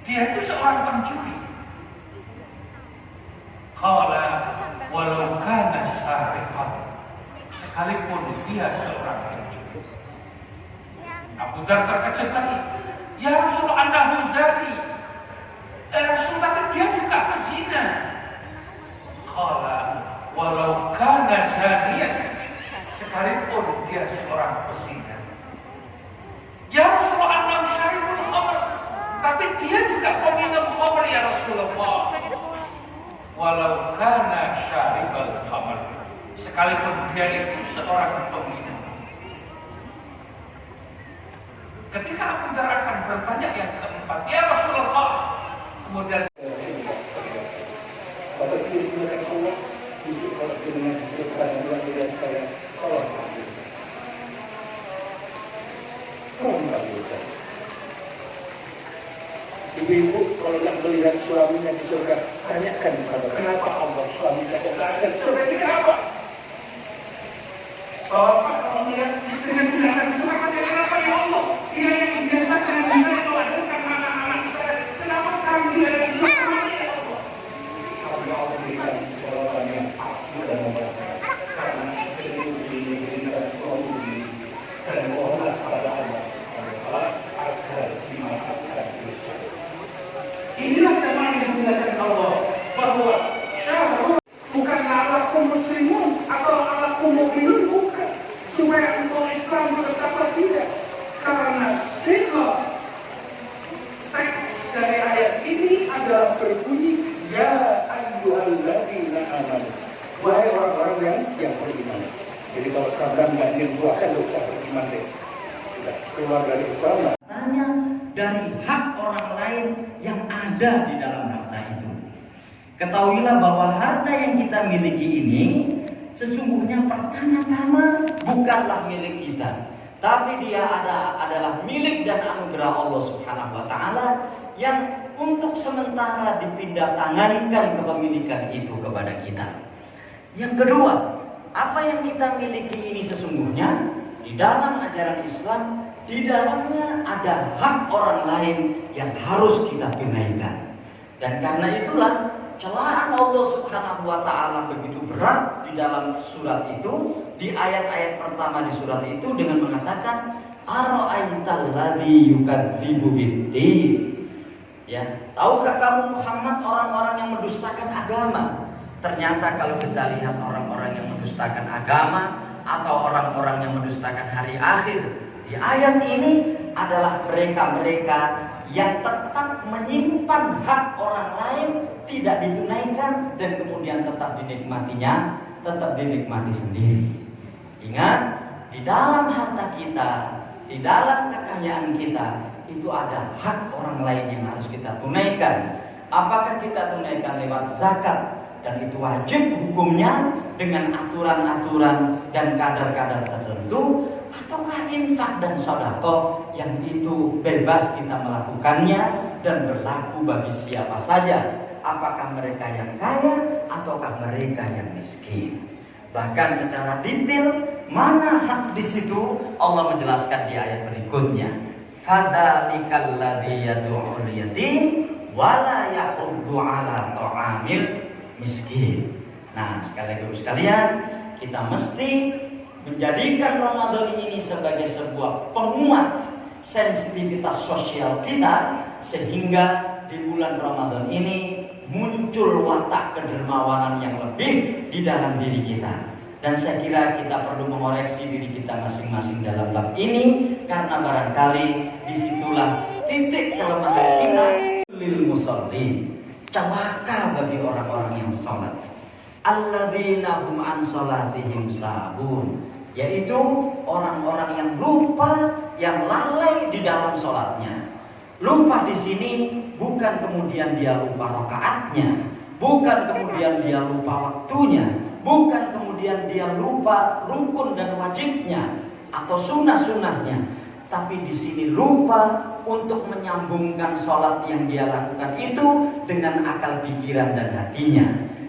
dia itu seorang pencuri. Qala walau kana sariqan, sekalipun dia seorang pencuri. Abu Dzar terkejut lagi. Ya Rasul, annahu zani. Rasul, tapi dia juga pezina. Qala walau kana zaniyan, sekalipun dia seorang pezina. Ya Rasulullah, annahu syaribul khamr, tapi dia juga peminum khamr ya Rasulullah. Walau kana syaribul khamr, sekalipun dia itu seorang peminum. Ketika Abu Dzar akan bertanya yang keempat, ya Rasulullah, kemudian ibu-ibu kalau nak melihat suaminya di surga, tanyakan kepada kenapa Allah suaminya kok tidak ada di surga, ini kenapa? Bapak kalau melihat istrinya tidak ada di surga, kenapa ya Allah? Dia yang membiasakan saya melahirkan anak-anak saya, kenapa sekarang dia ada di surga ya Allah? Kalau Allah berikan jawaban yang pasti dan memudahkan, karena istri diberikan suami dan mohonlah kepada Allah agar dimaafkan dosa. Inilah jamaah yang dimuliakan Allah, bahwa syahrul bukanlah alakum muslimun atau alakum mu'minun, bukan supaya engkau Islam berkata tidak, karena sila teks dari ayat ini adalah berbunyi ya ayyuhalladzina amanu, wahai orang-orang yang beriman. Jadi kalau program nggak dibuahkan dosa beriman deh, sudah keluar dari Islam. Dari hak orang lain yang ada di dalam harta itu. Ketahuilah bahwa harta yang kita miliki ini sesungguhnya pertama-tama bukanlah milik kita, tapi dia adalah milik dan anugerah Allah Subhanahu wa taala yang untuk sementara dipindah tangankan kepemilikan itu kepada kita. Yang kedua, apa yang kita miliki ini sesungguhnya di dalam ajaran Islam, di dalamnya ada hak orang lain yang harus kita tunaikan. Dan karena itulah celaan Allah Subhanahu wa taala begitu berat di dalam surat itu, di ayat-ayat pertama di surat itu dengan mengatakan ara'aital ladzi yukadzibu biddin. Ya, tahukah kamu Muhammad orang-orang yang mendustakan agama? Ternyata kalau kita lihat orang-orang yang mendustakan agama atau orang-orang yang mendustakan hari akhir, di ayat ini adalah mereka-mereka yang tetap menyimpan hak orang lain tidak ditunaikan dan kemudian tetap dinikmatinya, tetap dinikmati sendiri. Ingat, di dalam harta kita, di dalam kekayaan kita itu ada hak orang lain yang harus kita tunaikan. Apakah kita tunaikan lewat zakat, dan itu wajib hukumnya dengan aturan-aturan dan kadar-kadar tertentu, ataukah infak dan sedekah yang itu bebas kita melakukannya dan berlaku bagi siapa saja, apakah mereka yang kaya ataukah mereka yang miskin. Bahkan secara detail mana hak di situ Allah menjelaskan di ayat berikutnya. Fadzalikal ladzi yad'ul yatim wala yahuddu 'ala ta'amil miskin. Nah, sekalian kita mesti menjadikan Ramadan ini sebagai sebuah penguat sensitivitas sosial kita, sehingga di bulan Ramadan ini muncul watak kedermawanan yang lebih di dalam diri kita. Dan saya kira kita perlu mengoreksi diri kita masing-masing dalam bab ini, karena barangkali disitulah titik kelemahan kita. Lil musallin, celaka bagi orang-orang yang sholat. Alladzina hum an sholatihim sahun, yaitu orang-orang yang lupa, yang lalai di dalam sholatnya. Lupa di sini bukan kemudian dia lupa rakaatnya, bukan kemudian dia lupa waktunya, bukan kemudian dia lupa rukun dan wajibnya atau sunnah-sunnahnya, tapi di sini lupa untuk menyambungkan sholat yang dia lakukan itu dengan akal pikiran dan hatinya.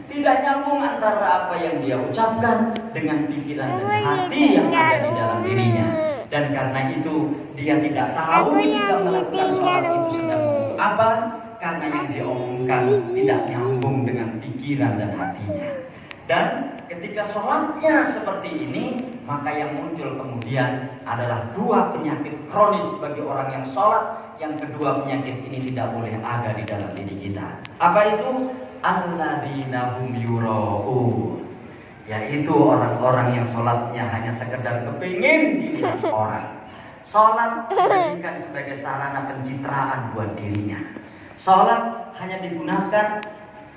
Tidak nyambung antara apa yang dia ucapkan dengan pikiran dan hati yang ada di dalam dirinya. Dan karena itu dia tidak tahu jika melakukan sholat itu sedang apa, karena yang diomongkan tidak nyambung dengan pikiran dan hatinya. Dan ketika sholatnya seperti ini, maka yang muncul kemudian adalah dua penyakit kronis bagi orang yang sholat. Yang kedua penyakit ini tidak boleh ada di dalam diri kita. Apa itu? Alladzina hum yura'un, yaitu orang-orang yang sholatnya hanya sekedar kepingin dilihat orang. Sholat dijadikan sebagai sarana pencitraan buat dirinya. Sholat hanya digunakan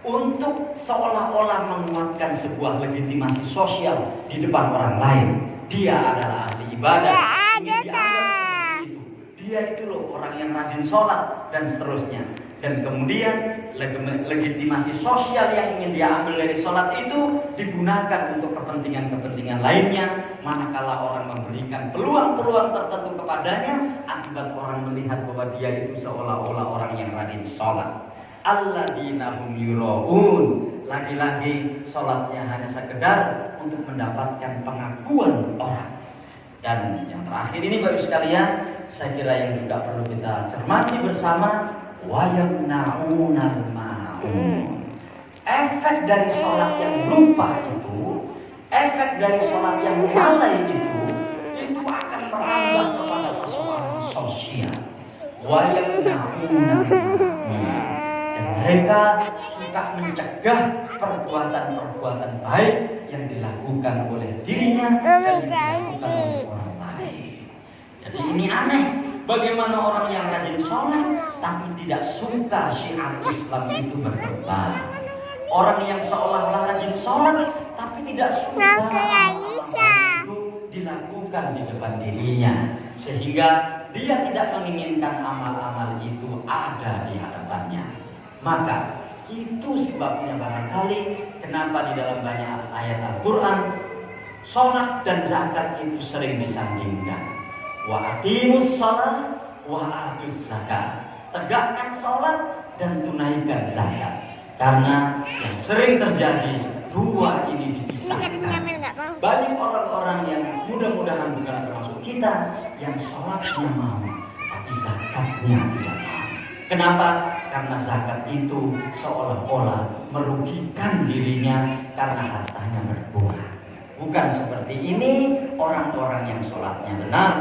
untuk seolah-olah menguatkan sebuah legitimasi sosial di depan orang lain. Dia adalah ahli ibadah, ingin dianggap seperti itu. Dia itu loh orang yang rajin sholat dan seterusnya. Dan kemudian legitimasi sosial yang ingin dia ambil dari sholat itu digunakan untuk kepentingan-kepentingan lainnya. Manakala orang memberikan peluang-peluang tertentu kepadanya, akibat orang melihat bahwa dia itu seolah-olah orang yang rajin sholat. Alladzina hum yura'un, lagi-lagi sholatnya hanya sekedar untuk mendapatkan pengakuan orang. Dan yang terakhir ini Bapak sekalian, saya kira yang juga perlu kita cermati bersama, wa yamna'unal ma'un. Efek dari sholat yang lupa itu, efek dari sholat yang lalai itu akan merambat kepada persoalan sosial. Wa yamna'unal ma'un. Mereka suka mencegah perbuatan-perbuatan baik yang dilakukan oleh dirinya dan yang dilakukan oleh orang lain. Jadi ini aneh, bagaimana orang yang rajin sholat tapi tidak suka syiar Islam itu berkembang. Orang yang seolah-olah rajin sholat tapi tidak suka itu dilakukan di depan dirinya, sehingga dia tidak menginginkan amal-amal itu ada di hadapannya. Maka itu sebabnya barangkali kenapa di dalam banyak ayat Al-Quran sholat dan zakat itu sering disandingkan. Wa aqimus sholat wa atuz zakat. Tegakkan sholat dan tunaikan zakat. Karena yang sering terjadi dua ini dipisahkan. Banyak orang-orang yang mudah-mudahan bukan termasuk kita yang sholatnya mau tapi zakatnya tidak mau. Kenapa? Karena zakat itu seolah-olah merugikan dirinya karena hartanya berkurang. Bukan seperti ini orang-orang yang sholatnya benar.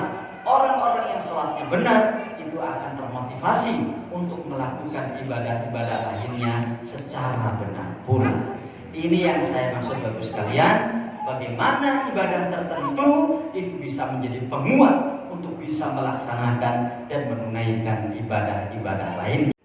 Orang-orang yang sholatnya benar itu akan termotivasi untuk melakukan ibadah-ibadah lainnya secara benar pula. Ini yang saya maksud Bapak sekalian, bagaimana ibadah tertentu itu bisa menjadi penguat untuk bisa melaksanakan dan menunaikan ibadah-ibadah lain.